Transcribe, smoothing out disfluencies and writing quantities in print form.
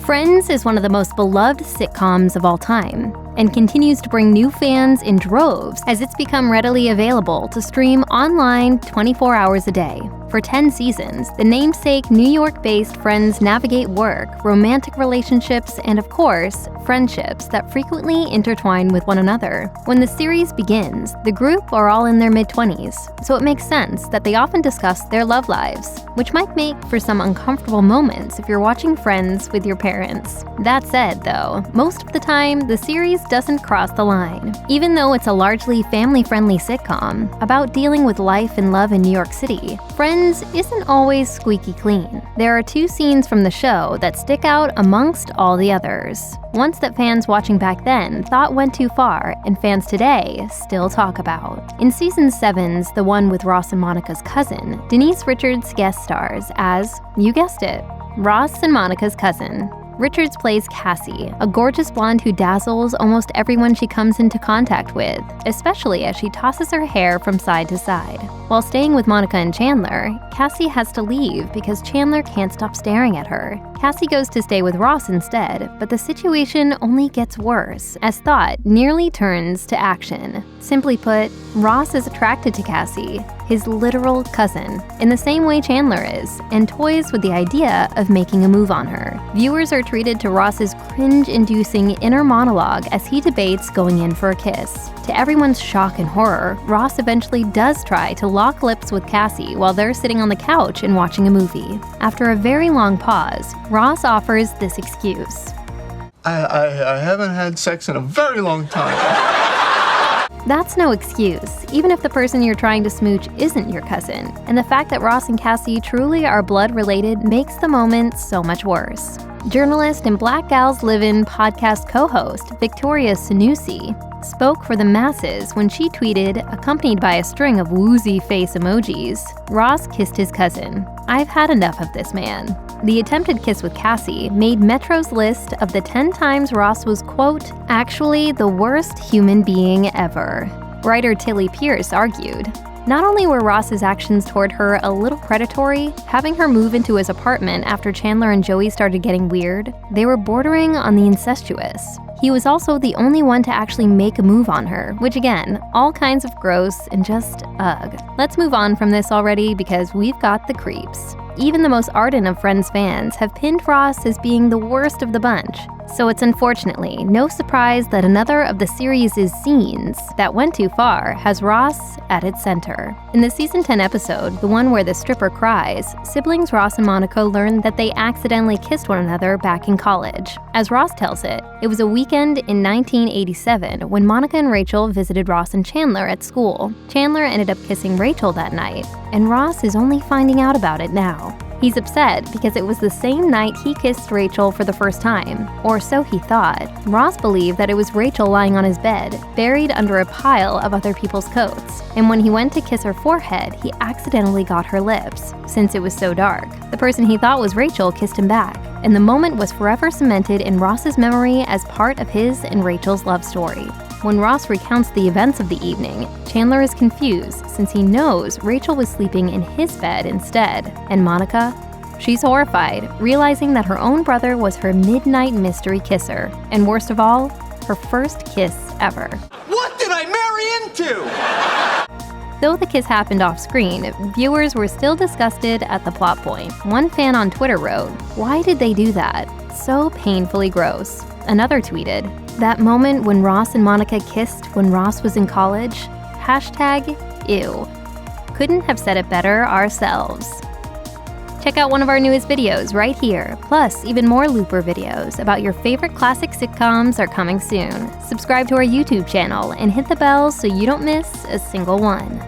Friends is one of the most beloved sitcoms of all time, and continues to bring new fans in droves as it's become readily available to stream online 24 hours a day. For 10 seasons, the namesake New York-based friends navigate work, romantic relationships, and of course, friendships that frequently intertwine with one another. When the series begins, the group are all in their mid-20s, so it makes sense that they often discuss their love lives, which might make for some uncomfortable moments if you're watching Friends with your parents. That said, though, most of the time, the series doesn't cross the line. Even though it's a largely family-friendly sitcom about dealing with life and love in New York City, Friends isn't always squeaky clean. There are 2 scenes from the show that stick out amongst all the others. Ones that fans watching back then thought went too far, and fans today still talk about. In season 7's The One with Ross and Monica's Cousin, Denise Richards guest stars as, you guessed it, Ross and Monica's cousin. Richards plays Cassie, a gorgeous blonde who dazzles almost everyone she comes into contact with, especially as she tosses her hair from side to side. While staying with Monica and Chandler, Cassie has to leave because Chandler can't stop staring at her. Cassie goes to stay with Ross instead, but the situation only gets worse as thought nearly turns to action. Simply put, Ross is attracted to Cassie, his literal cousin, in the same way Chandler is, and toys with the idea of making a move on her. Viewers are treated to Ross's cringe-inducing inner monologue as he debates going in for a kiss. To everyone's shock and horror, Ross eventually does try to lock lips with Cassie while they're sitting on the couch and watching a movie. After a very long pause, Ross offers this excuse. I haven't had sex in a very long time. That's no excuse, even if the person you're trying to smooch isn't your cousin. And the fact that Ross and Cassie truly are blood-related makes the moment so much worse. Journalist and Black Gals Live-In podcast co-host Victoria Sanusi spoke for the masses when she tweeted, accompanied by a string of woozy face emojis, "Ross kissed his cousin. I've had enough of this man." The attempted kiss with Cassie made Metro's list of the 10 times Ross was, quote, actually the worst human being ever. Writer Tilly Pierce argued, not only were Ross's actions toward her a little predatory, having her move into his apartment after Chandler and Joey started getting weird, they were bordering on the incestuous. He was also the only one to actually make a move on her, which again, all kinds of gross and just ugh. Let's move on from this already because we've got the creeps. Even the most ardent of Friends fans have pinned Ross as being the worst of the bunch. So it's unfortunately no surprise that another of the series' scenes that went too far has Ross at its center. In the season 10 episode, the one where the stripper cries, siblings Ross and Monica learn that they accidentally kissed one another back in college. As Ross tells it was a weekend in 1987 when Monica and Rachel visited Ross and Chandler at school. Chandler ended up kissing Rachel that night, and Ross is only finding out about it now. He's upset because it was the same night he kissed Rachel for the first time, or so he thought. Ross believed that it was Rachel lying on his bed, buried under a pile of other people's coats, and when he went to kiss her forehead, he accidentally got her lips, since it was so dark. The person he thought was Rachel kissed him back, and the moment was forever cemented in Ross's memory as part of his and Rachel's love story. When Ross recounts the events of the evening, Chandler is confused since he knows Rachel was sleeping in his bed instead. And Monica? She's horrified, realizing that her own brother was her midnight mystery kisser. And worst of all, her first kiss ever. What did I marry into? Though the kiss happened off-screen, viewers were still disgusted at the plot point. One fan on Twitter wrote, "Why did they do that? So painfully gross." Another tweeted, "That moment when Ross and Monica kissed when Ross was in college? #ew. Couldn't have said it better ourselves." Check out one of our newest videos right here. Plus, even more Looper videos about your favorite classic sitcoms are coming soon. Subscribe to our YouTube channel and hit the bell so you don't miss a single one.